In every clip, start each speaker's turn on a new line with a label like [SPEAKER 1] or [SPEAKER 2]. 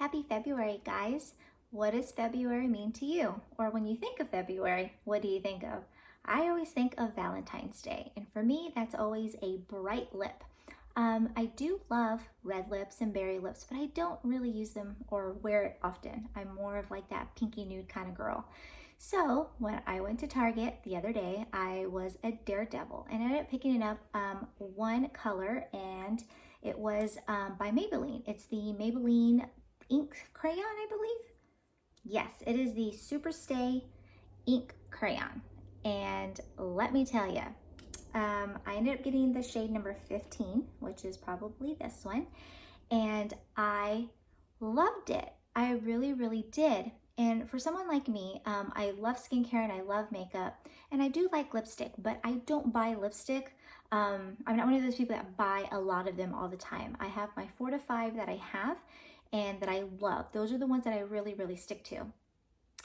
[SPEAKER 1] Happy February, guys. What does February mean to you? Or when you think of February, what do you think of? I always think of Valentine's Day, and for me, that's always a bright lip. I do love red lips and berry lips, but I don't really use them or wear it often. I'm more of like that pinky nude kind of girl. So when I went to Target the other day, I was a daredevil and I ended up picking up one color, and it was by Maybelline. It's the Maybelline ink crayon, I believe. Yes, it is the SuperStay ink crayon. And let me tell you, I ended up getting the shade number 15, which is probably this one. And I loved it. I really, really did. And for someone like me, I love skincare and I love makeup, and I do like lipstick, but I don't buy lipstick. I'm not one of those people that buy a lot of them all the time. I have my 4 to 5 that I have and that I love. Those are the ones that I really, really stick to.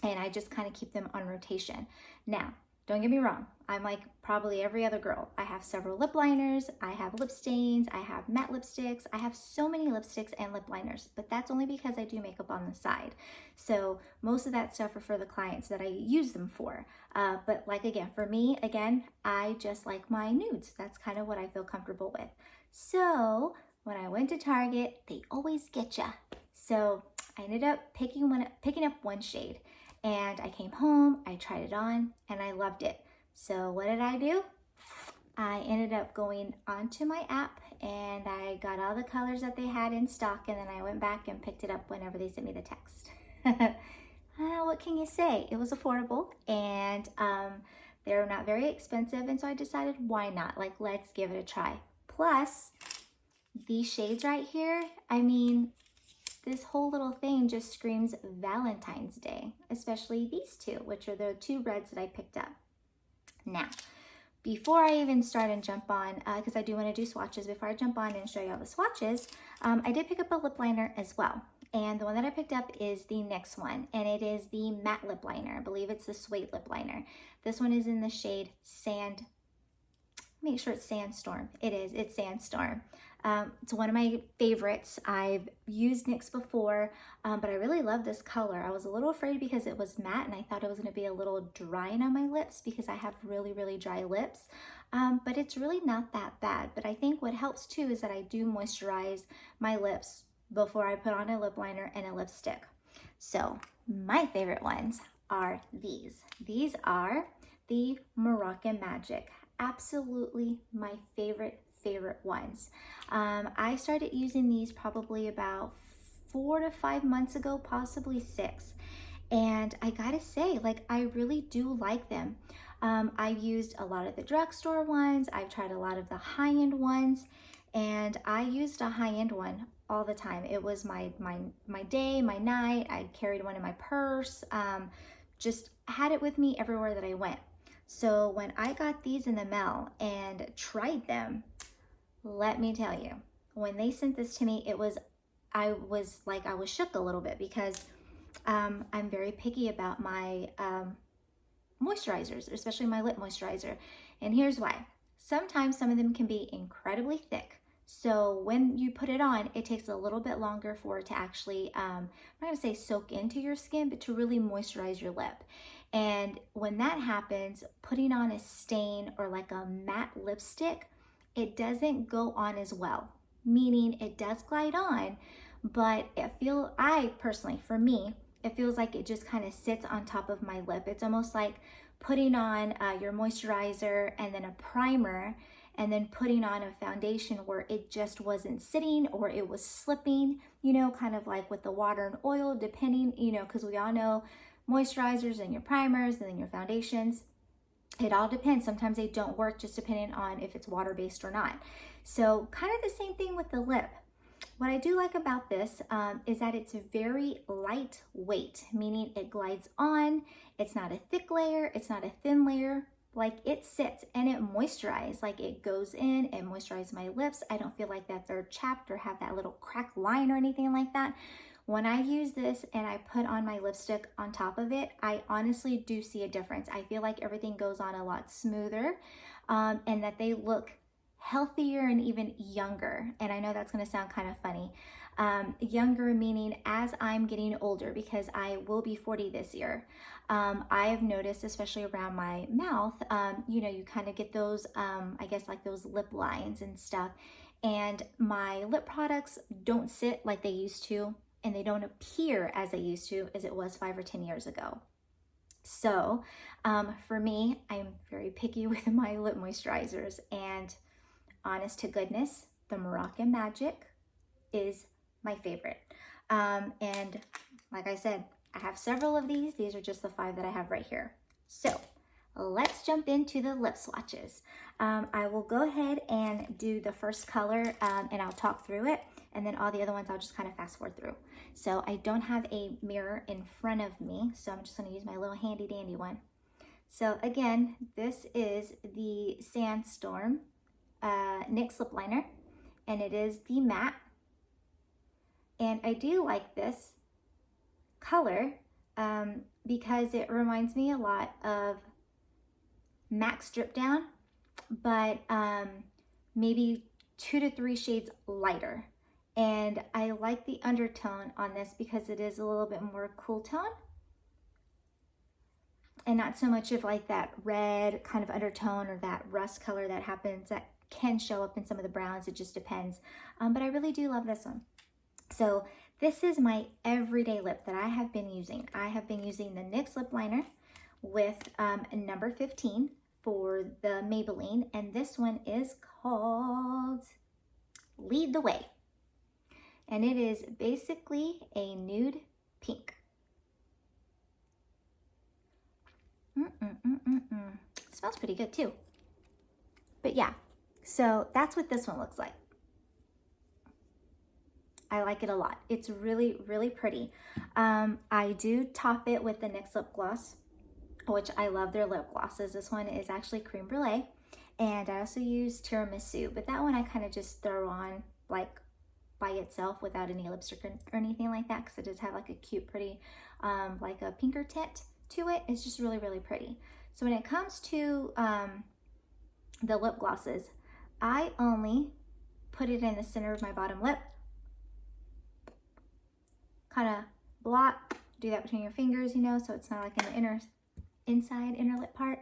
[SPEAKER 1] And I just kind of keep them on rotation. Now, don't get me wrong, I'm like probably every other girl. I have several lip liners, I have lip stains, I have matte lipsticks, I have so many lipsticks and lip liners, but that's only because I do makeup on the side. So most of that stuff are for the clients that I use them for. But like again, for me, I just like my nudes. That's kind of what I feel comfortable with. So when I went to Target, they always get ya. So I ended up picking up one shade. And I came home, I tried it on, and I loved it. So what did I do? I ended up going onto my app and I got all the colors that they had in stock, and then I went back and picked it up whenever they sent me the text. What can you say? It was affordable, and they're not very expensive, and so I decided, why not? Like, let's give it a try. Plus, these shades right here, I mean, this whole little thing just screams Valentine's Day, especially these two, which are the two reds that I picked up. Now, before I even start and jump on, because I do want to do swatches, before I jump on and show you all the swatches, I did pick up a lip liner as well. And the one that I picked up is the next one, and it is the matte lip liner. I believe it's the suede lip liner. This one is in the shade Sand. Make sure it's Sandstorm. It is. It's Sandstorm. It's one of my favorites. I've used NYX before, but I really love this color. I was a little afraid because it was matte and I thought it was going to be a little drying on my lips because I have really, really dry lips. But it's really not that bad. But I think what helps too is that I do moisturize my lips before I put on a lip liner and a lipstick. So my favorite ones are these. These are the Moroccan Magic. Absolutely my favorite ones. I started using these probably about 4 to 5 months ago, possibly 6. And I gotta say, like, I really do like them. I've used a lot of the drugstore ones. I've tried a lot of the high-end ones, and I used a high-end one all the time. It was my day, my night. I carried one in my purse. Just had it with me everywhere that I went. So when I got these in the mail and tried them, let me tell you, when they sent this to me, I was shook a little bit because I'm very picky about my moisturizers, especially my lip moisturizer. And here's why. Sometimes some of them can be incredibly thick. So when you put it on, it takes a little bit longer for it to actually, I'm not gonna say soak into your skin, but to really moisturize your lip. And when that happens, putting on a stain or like a matte lipstick, it doesn't go on as well. Meaning it does glide on, but for me, it feels like it just kind of sits on top of my lip. It's almost like putting on your moisturizer and then a primer, and then putting on a foundation where it just wasn't sitting or it was slipping, you know, kind of like with the water and oil, depending, you know, because we all know moisturizers and your primers and then your foundations, it all depends. Sometimes they don't work, just depending on if it's water-based or not. So kind of the same thing with the lip. What I do like about this is that it's very lightweight, meaning it glides on. It's not a thick layer. It's not a thin layer. Like, it sits and it moisturizes. Like, it goes in and moisturizes my lips. I don't feel like that they're chapped or have that little crack line or anything like that. When I use this and I put on my lipstick on top of it, I honestly do see a difference. I feel like everything goes on a lot smoother, and that they look healthier and even younger. And I know that's gonna sound kind of funny, Younger meaning as I'm getting older, because I will be 40 this year. I have noticed, especially around my mouth, you know, you kind of get those, I guess like those lip lines and stuff. And my lip products don't sit like they used to, and they don't appear as they used to as it was 5 or 10 years ago. So for me, I'm very picky with my lip moisturizers, and honest to goodness, the Moroccan Magic is my favorite. And like I said, I have several of these. These are just the 5 that I have right here. So let's jump into the lip swatches. I will go ahead and do the first color and I'll talk through it. And then all the other ones I'll just kind of fast forward through. So I don't have a mirror in front of me, so I'm just gonna use my little handy dandy one. So again, this is the Sandstorm NYX lip liner, and it is the matte. And I do like this color because it reminds me a lot of MAC Strip Down, but maybe 2 to 3 shades lighter. And I like the undertone on this because it is a little bit more cool tone and not so much of like that red kind of undertone or that rust color that happens that can show up in some of the browns. It just depends. But I really do love this one. So this is my everyday lip that I have been using. I have been using the NYX lip liner with number 15 for the Maybelline, and this one is called Lead the Way. And it is basically a nude pink. It smells pretty good too. But yeah, so that's what this one looks like. I like it a lot. It's really, really pretty. I do top it with the NYX lip gloss, which I love their lip glosses. This one is actually Creme Brulee. And I also use Tiramisu, but that one I kind of just throw on like by itself without any lipstick or anything like that, because it does have like a cute, pretty, like a pinker tint to it. It's just really, really pretty. So when it comes to the lip glosses, I only put it in the center of my bottom lip, kind of blot, do that between your fingers, you know, so it's not like in the inside inner lip part.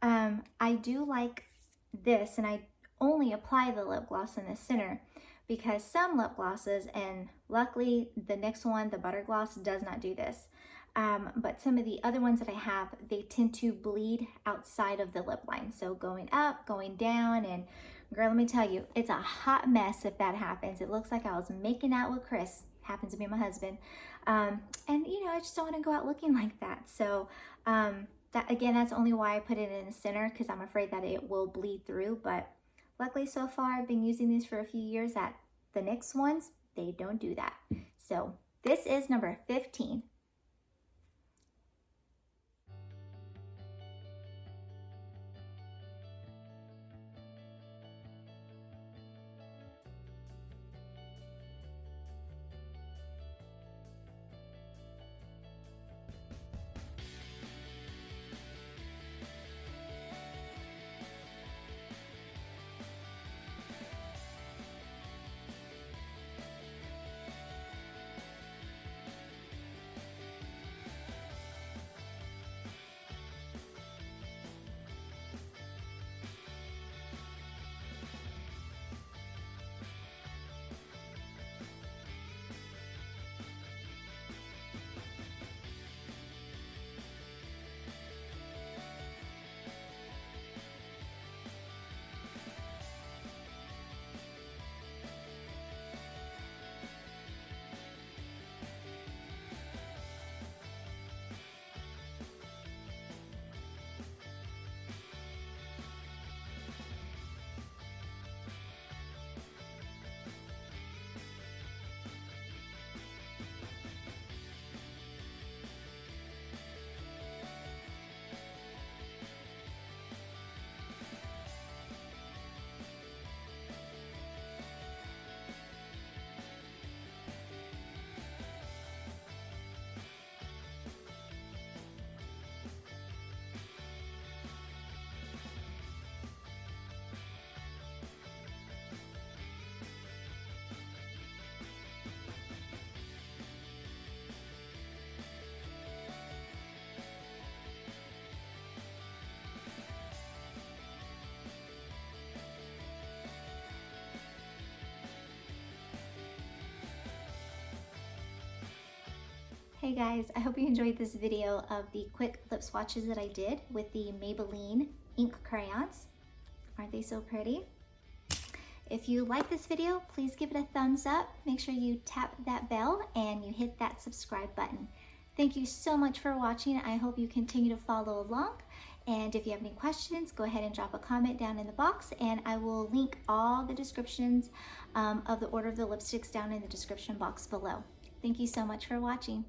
[SPEAKER 1] I do like this, and I only apply the lip gloss in the center because some lip glosses, and luckily the NYX one, the butter gloss, does not do this. But some of the other ones that I have, they tend to bleed outside of the lip line. So going up, going down, and girl, let me tell you, it's a hot mess if that happens. It looks like I was making out with Chris, happens to be my husband. And you know, I just don't want to go out looking like that. So that, again, that's only why I put it in the center, because I'm afraid that it will bleed through. But luckily so far, I've been using these for a few years. That the NYX ones, they don't do that. So this is number 15. Hey guys, I hope you enjoyed this video of the quick lip swatches that I did with the Maybelline ink crayons. Aren't they so pretty? If you like this video, please give it a thumbs up. Make sure you tap that bell and you hit that subscribe button. Thank you so much for watching. I hope you continue to follow along. And if you have any questions, go ahead and drop a comment down in the box, and I will link all the descriptions of the order of the lipsticks down in the description box below. Thank you so much for watching.